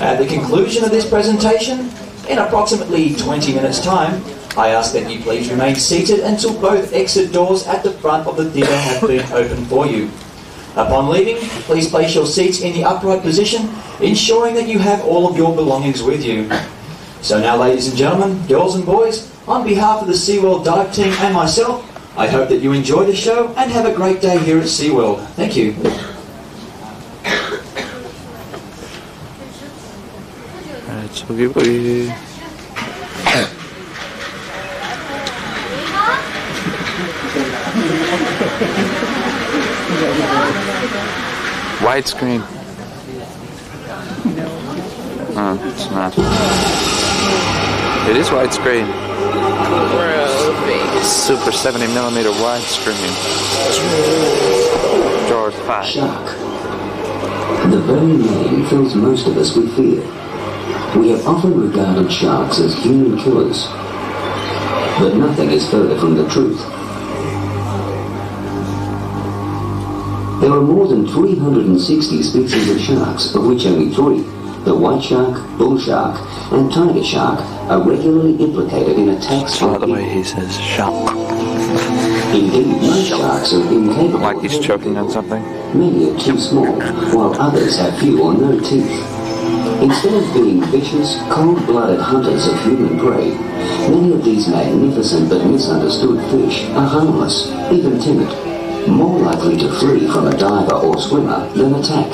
At the conclusion of this presentation, in approximately 20 minutes' time, I ask that you please remain seated until both exit doors at the front of the theatre have been opened for you. Upon leaving, please place your seats in the upright position, ensuring that you have all of your belongings with you. So now, ladies and gentlemen, girls and boys, on behalf of the SeaWorld dive team and myself, I hope that you enjoy the show and have a great day here at SeaWorld. Thank you. 저기 보이. Widescreen. Oh, it's not. It is widescreen. Super 70mm widescreen. George 5. Shark. The very name fills most of us with fear. We have often regarded sharks as human killers, but nothing is further from the truth. There are more than 360 species of sharks, of which only 3, the white shark, bull shark, and tiger shark, are regularly implicated in attacks on By the way, he says shark. Indeed, most sharks are incapable. Like he's choking on something. Many are too small, while others have few or no teeth. Instead of being vicious, cold-blooded hunters of human prey, many of these magnificent but misunderstood fish are harmless, even timid, more likely to flee from a diver or swimmer than attack.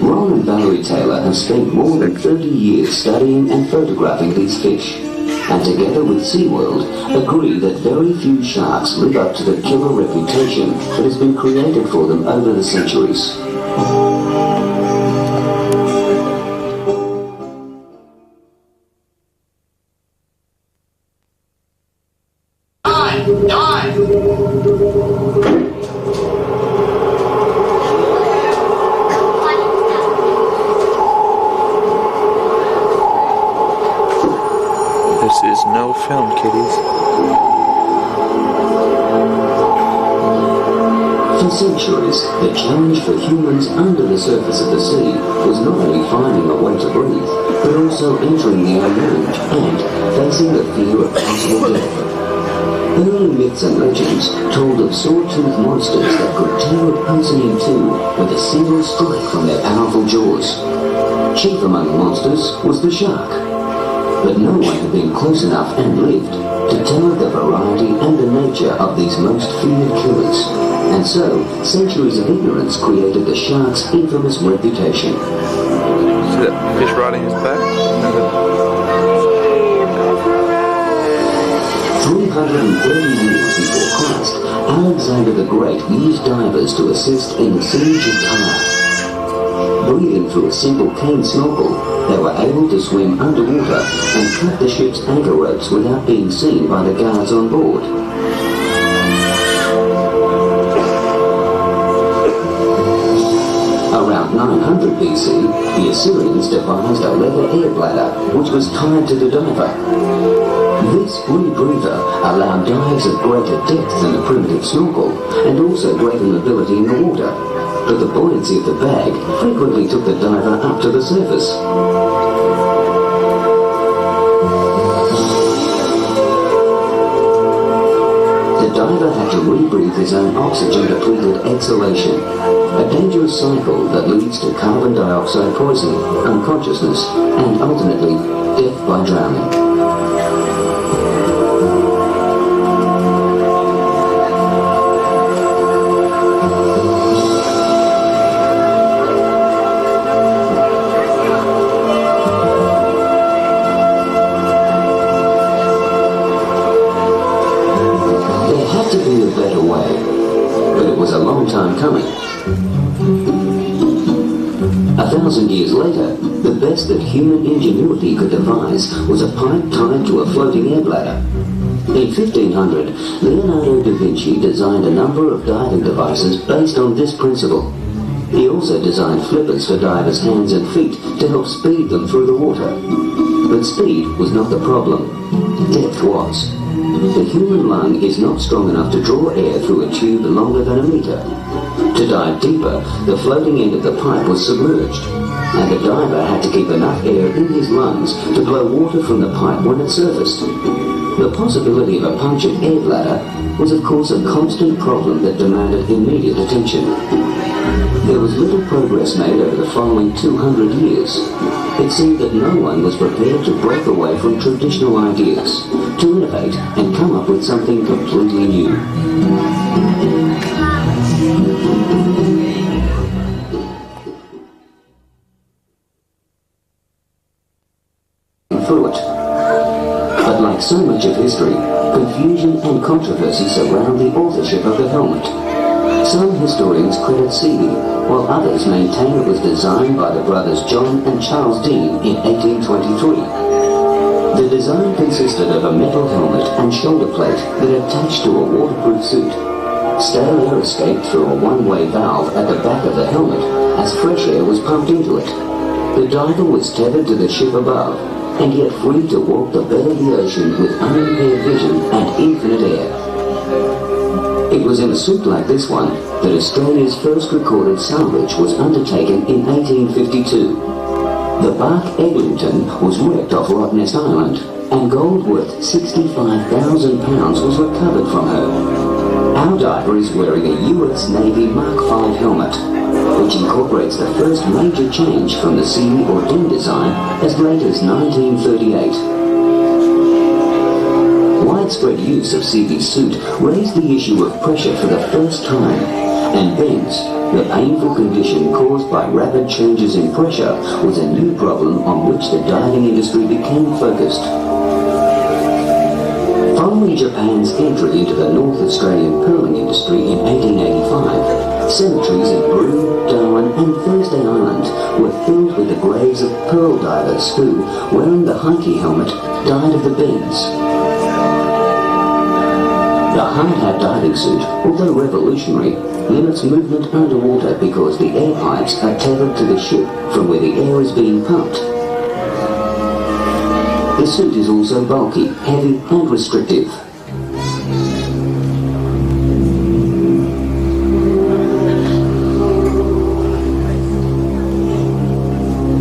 Ron and Valerie Taylor have spent more than 30 years studying and photographing these fish, and together with SeaWorld, agree that very few sharks live up to the killer reputation that has been created for them over the centuries. This is no film, kiddies. For centuries, the challenge for humans under the surface of the sea was not only finding a way to breathe, but also entering the unknown and facing the fear of possible death. Early myths and legends told of saw-toothed monsters that could tear a person in two with a single strike from their powerful jaws. Chief among the monsters was the shark, but no one had been close enough and lived to tell of the variety and the nature of these most feared killers. And so, centuries of ignorance created the shark's infamous reputation. See that fish rotting his back? 330 years before Christ, Alexander the Great used divers to assist in the siege of Tyre. Breathing through a simple cane snorkel, they were able to swim underwater and cut the ship's anchor ropes without being seen by the guards on board. Around 900 BC, the Assyrians devised a leather air bladder which was tied to the diver. This rebreather allowed dives of greater depth than a primitive snorkel and also greater mobility in the water, but the buoyancy of the bag frequently took the diver up to the surface. The diver had to rebreathe his own oxygen-depleted exhalation, a dangerous cycle that leads to carbon dioxide poisoning, unconsciousness, and ultimately death by drowning. Time coming. 1,000 years later, the best that human ingenuity could devise was a pipe tied to a floating air bladder. In 1500, Leonardo da Vinci designed a number of diving devices based on this principle. He also designed flippers for divers' hands and feet to help speed them through the water. But speed was not the problem. Depth was. The human lung is not strong enough to draw air through a tube longer than a meter. To dive deeper, the floating end of the pipe was submerged, and the diver had to keep enough air in his lungs to blow water from the pipe when it surfaced. The possibility of a punctured air bladder was of course a constant problem that demanded immediate attention. There was little progress made over the following 200 years. It seemed that no one was prepared to break away from traditional ideas, to innovate and come up with something completely new. Through it. But like so much of history, confusion and controversy surround the authorship of the helmet. Some historians credit Seeley, while others maintain it was designed by the brothers John and Charles Dean in 1823. The design consisted of a metal helmet and shoulder plate that attached to a waterproof suit. Stale air escaped through a one-way valve at the back of the helmet as fresh air was pumped into it. The diver was tethered to the ship above, and yet free to walk the bed of the ocean with unimpaired vision and infinite air. It was in a suit like this one that Australia's first recorded salvage was undertaken in 1852. The bark Eglinton was wrecked off Rottnest Island, and gold worth £65,000 was recovered from her. Our diver is wearing a US Navy Mark V helmet, which incorporates the first major change from the Seeley or Dean design as late as 1938. Widespread use of Seeley's suit raised the issue of pressure for the first time, and bends, the painful condition caused by rapid changes in pressure, was a new problem on which the diving industry became focused. Following Japan's entry into the North Australian pearling industry in 1885, cemeteries in Broome, Darwin and Thursday Island were filled with the graves of pearl divers who, wearing the Heike helmet, died of the bends. The hard hat diving suit, although revolutionary, limits movement underwater because the air pipes are tethered to the ship from where the air is being pumped. The suit is also bulky, heavy and restrictive.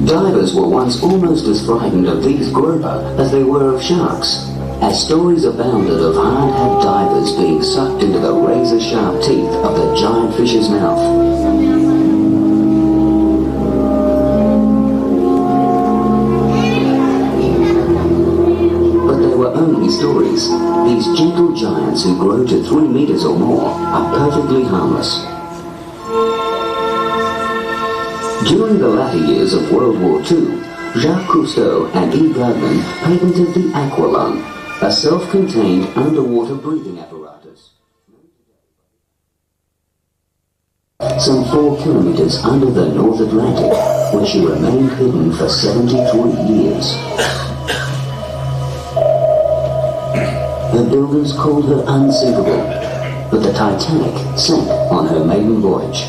Divers were once almost as frightened of these groper as they were of sharks, as stories abounded of hard-hat divers being sucked into the razor-sharp teeth of the giant fish's mouth. But they were only stories. These gentle giants who grow to 3 meters or more are perfectly harmless. During the latter years of World War II, Jacques Cousteau and E. Gardner patented the Aqualung, a self-contained underwater breathing apparatus. Some 4 kilometers under the North Atlantic, where she remained hidden for 73 years. Her builders called her unsinkable, but the Titanic sank on her maiden voyage.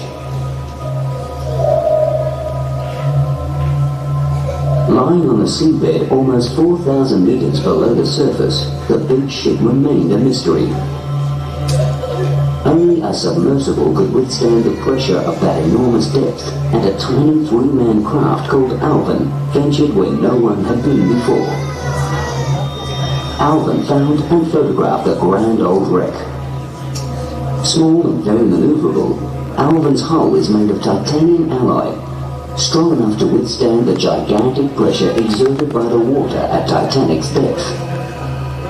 Lying on the seabed almost 4,000 meters below the surface, the big ship remained a mystery. Only a submersible could withstand the pressure of that enormous depth, and a tiny 3-man craft called Alvin ventured where no one had been before. Alvin found and photographed the grand old wreck. Small and very maneuverable, Alvin's hull is made of titanium alloy, strong enough to withstand the gigantic pressure exerted by the water at Titanic's depth.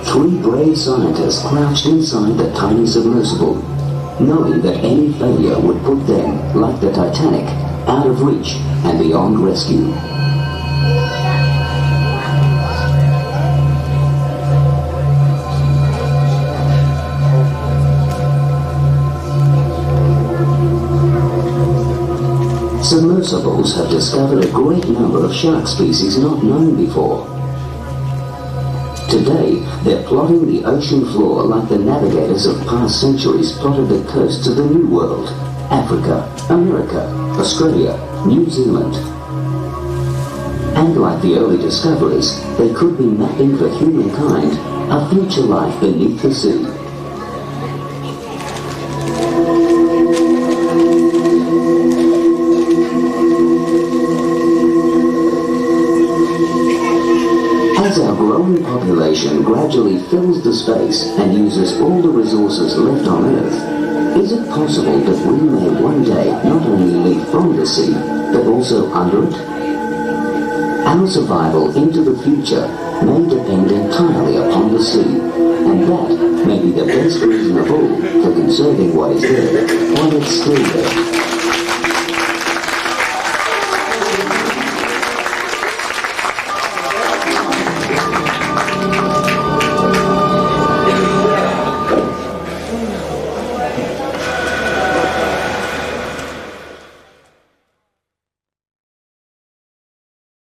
3 brave scientists crouched inside the tiny submersible, knowing that any failure would put them, like the Titanic, out of reach and beyond rescue. Submersibles have discovered a great number of shark species not known before. Today, they're plotting the ocean floor like the navigators of past centuries plotted the coasts of the New World, Africa, America, Australia, New Zealand. And like the early discoverers, they could be mapping for humankind a future life beneath the sea. As our growing population gradually fills the space and uses all the resources left on Earth, is it possible that we may one day not only live from the sea, but also under it? Our survival into the future may depend entirely upon the sea, and that may be the best reason of all for conserving what is there while it's still there.